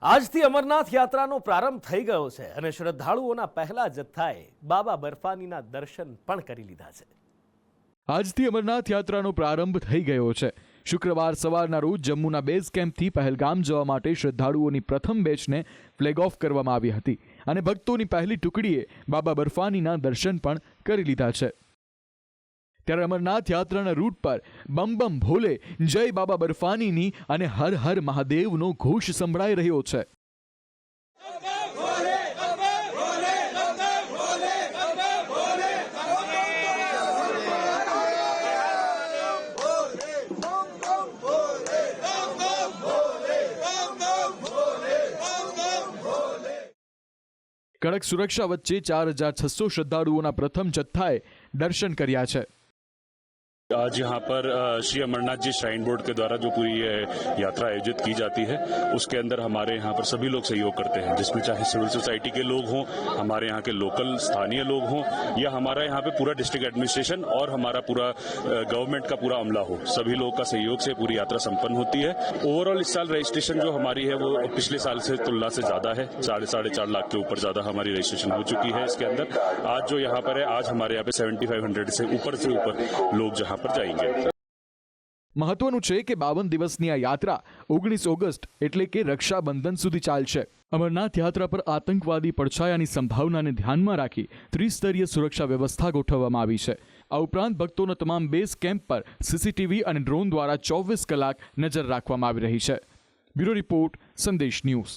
આજથી અમરનાથ યાત્રાનો પ્રારંભ થઈ ગયો છે અને શ્રદ્ધાળુઓના પહેલા જથ્થાએ બાબા બર્ફાનીના દર્શન પણ કરી લીધા છે। આજથી અમરનાથ યાત્રાનો પ્રારંભ થઈ ગયો છે। શુક્રવાર સવારના રોજ જમ્મુના બેઝ કેમ્પથી પહેલગામ જવા માટે શ્રદ્ધાળુઓની પ્રથમ બેચને ફ્લેગ ઓફ કરવામાં આવી હતી અને ભક્તોની પહેલી ટુકડીએ બાબા બર્ફાનીના દર્શન પણ કરી લીધા છે। ત્યારે અમરનાથ યાત્રાના રૂટ પર બમ બમ ભોલે, જય બાબા બર્ફાનીની અને હર હર મહાદેવનો ઘોષ સંભળાઈ રહ્યો છે। કડક સુરક્ષા વચ્ચે 4600 શ્રદ્ધાળુઓના પ્રથમ જથ્થાએ દર્શન કર્યા છે। आज यहाँ पर श्री अमरनाथ जी श्राइन बोर्ड के द्वारा जो पूरी यात्रा आयोजित की जाती है उसके अंदर हमारे यहाँ पर सभी लोग सहयोग करते हैं, जिसमें चाहे सिविल सोसाइटी के लोग हों, हमारे यहाँ के लोकल स्थानीय लोग हों या हमारा यहाँ पे पूरा डिस्ट्रिक्ट एडमिनिस्ट्रेशन और हमारा पूरा गवर्नमेंट का पूरा अमला हो, सभी लोगों का सहयोग से पूरी यात्रा संपन्न होती है। ओवरऑल इस साल रजिस्ट्रेशन जो हमारी है वो पिछले साल से तुलना से ज्यादा है, 4.5 लाख के ऊपर ज्यादा हमारी रजिस्ट्रेशन हो चुकी है। इसके अंदर आज जो यहाँ पर है, आज हमारे यहाँ पे 7500 से ऊपर लोग जहाँ पर जाएंगे। મહત્વનું છે કે 52 દિવસની આ યાત્રા 19 ઓગસ્ટ એટલે કે રક્ષાબંધન સુધી ચાલશે। અમરનાથ યાત્રા પર આતંકવાદી પડછાયાની સંભાવનાને ધ્યાનમાં રાખી ત્રિસ્તરીય સુરક્ષા વ્યવસ્થા ગોઠવવામાં આવી છે। આ ઉપરાંત ભક્તોના તમામ બેઝ કેમ્પ પર સીસીટીવી અને ડ્રોન દ્વારા 24 કલાક નજર રાખવામાં આવી રહી છે। બ્યુરો રિપોર્ટ, સંદેશ ન્યૂઝ।